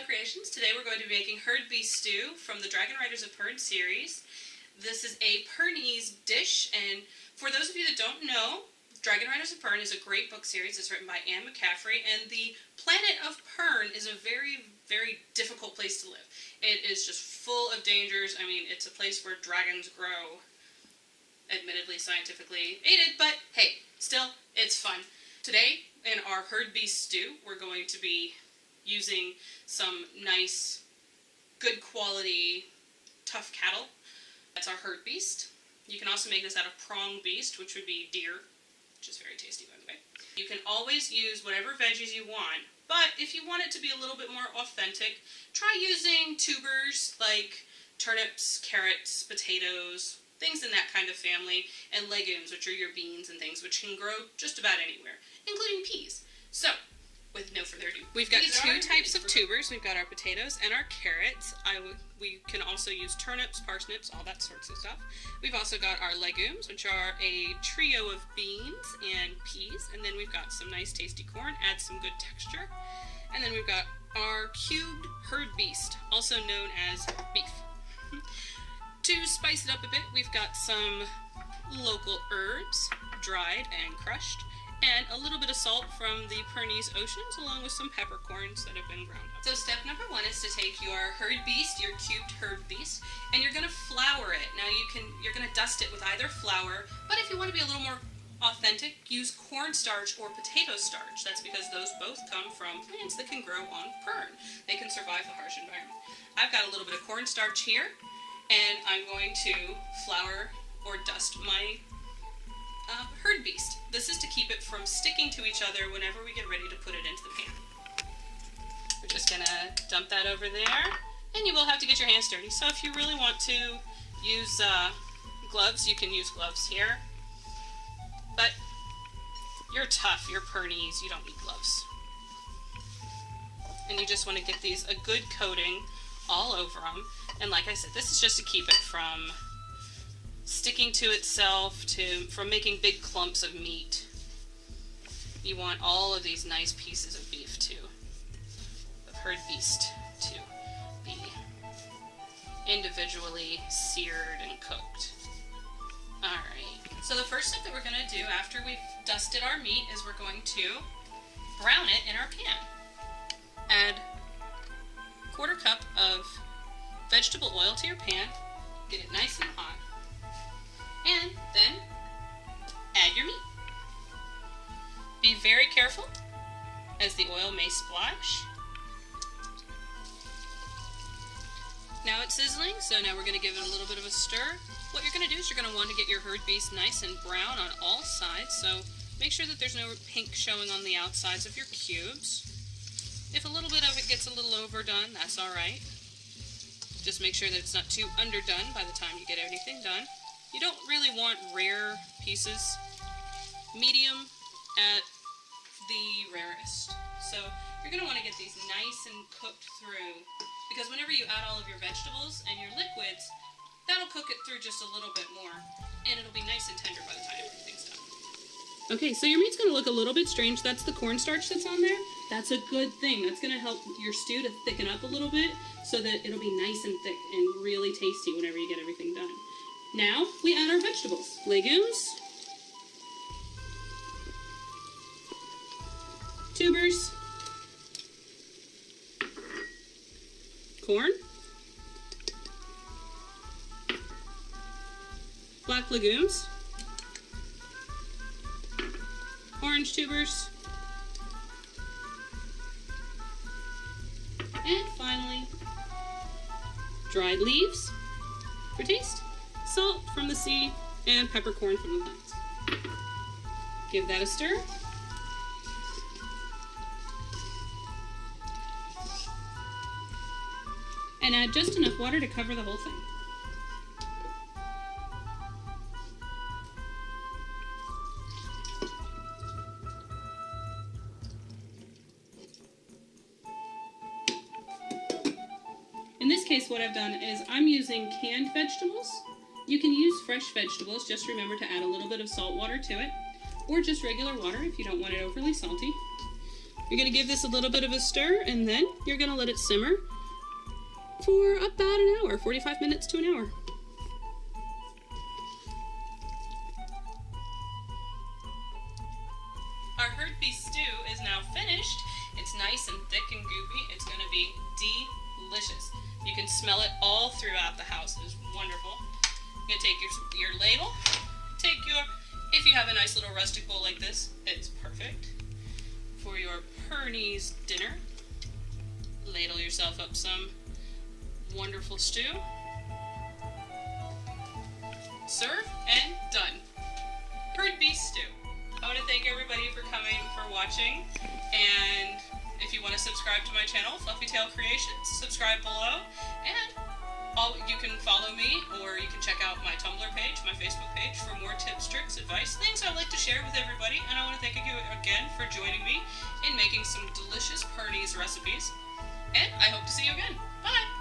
Creations. Today we're going to be making Herdbeast stew from the Dragon Riders of Pern series. This is a Pernese dish, and for those of you that don't know, Dragon Riders of Pern is a great book series. It's written by Anne McCaffrey, and the planet of Pern is a very, very difficult place to live. It is just full of dangers. I mean, it's a place where dragons grow, admittedly scientifically aided, but hey, still, it's fun. Today, in our Herdbeast stew, we're going to be using some nice, good quality, tough cattle. That's our Herdbeast. You can also make this out of prongbeast, which would be deer, which is very tasty, by the way. You can always use whatever veggies you want, but if you want it to be a little bit more authentic, try using tubers like turnips, carrots, potatoes, things in that kind of family, and legumes, which are your beans and things, which can grow just about anywhere, including peas. So, with no further ado, we've got two types of tubers. We've got our potatoes and our carrots. We can also use turnips, parsnips, all that sorts of stuff. We've also got our legumes, which are a trio of beans and peas, and then we've got some nice tasty corn, adds some good texture. And then we've got our cubed Herdbeast, also known as beef. To spice it up a bit, we've got some local herbs, dried and crushed, and a little bit of salt from the Pernese oceans, along with some peppercorns that have been ground up. So step number one is to take your Herdbeast, your cubed Herdbeast, and you're going to flour it. Now you're going to dust it with either flour, but if you want to be a little more authentic, use cornstarch or potato starch. That's because those both come from plants that can grow on Pern. They can survive the harsh environment. I've got a little bit of cornstarch here, and I'm going to flour or dust my Herdbeast. This is to keep it from sticking to each other whenever we get ready to put it into the pan. We're just going to dump that over there, and you will have to get your hands dirty. So if you really want to use gloves, you can use gloves here. But you're tough, you're Pernese, you don't need gloves. And you just want to get these a good coating all over them. And like I said, this is just to keep it from sticking to itself, from making big clumps of meat. You want all of these nice pieces of beef of Herdbeast to be individually seared and cooked. Alright, so the first step that we're going to do after we've dusted our meat is we're going to brown it in our pan. Add a quarter cup of vegetable oil to your pan, get it nice and hot, and then add your meat. Be very careful, as the oil may splash. Now it's sizzling, so now we're going to give it a little bit of a stir. What you're going to do is you're going to want to get your Herdbeast nice and brown on all sides, so make sure that there's no pink showing on the outsides of your cubes. If a little bit of it gets a little overdone, that's alright. Just make sure that it's not too underdone by the time you get everything done. You don't really want rare pieces. Medium at the rarest. So you're going to want to get these nice and cooked through, because whenever you add all of your vegetables and your liquids, that'll cook it through just a little bit more, and it'll be nice and tender by the time everything's done. Okay, so your meat's going to look a little bit strange. That's the cornstarch that's on there. That's a good thing. That's going to help your stew to thicken up a little bit so that it'll be nice and thick and really tasty whenever you get everything done. Now, we add our vegetables. Legumes, tubers, corn, black legumes, orange tubers, and finally, dried leaves for taste, salt from the sea, and peppercorn from the plants. Give that a stir. And add just enough water to cover the whole thing. In this case, what I've done is I'm using canned vegetables. You can use fresh vegetables, just remember to add a little bit of salt water to it, or just regular water if you don't want it overly salty. You're going to give this a little bit of a stir, and then you're going to let it simmer for about an hour, 45 minutes to an hour. Our Herdbeast stew is now finished. It's nice and thick and goopy. It's going to be delicious. You can smell it all throughout the house. It is wonderful. You're going to take your ladle, if you have a nice little rustic bowl like this, it's perfect for your Pernese dinner. Ladle yourself up some wonderful stew. Serve and done. Herdbeast stew. I want to thank everybody for coming, for watching, and if you want to subscribe to my channel, Fluffy Tail Creations, subscribe below, and you can follow me, or you can check out my Tumblr page, my Facebook page, for more tips, tricks, advice, things I like to share with everybody. And I want to thank you again for joining me in making some delicious Pernese recipes, and I hope to see you again. Bye!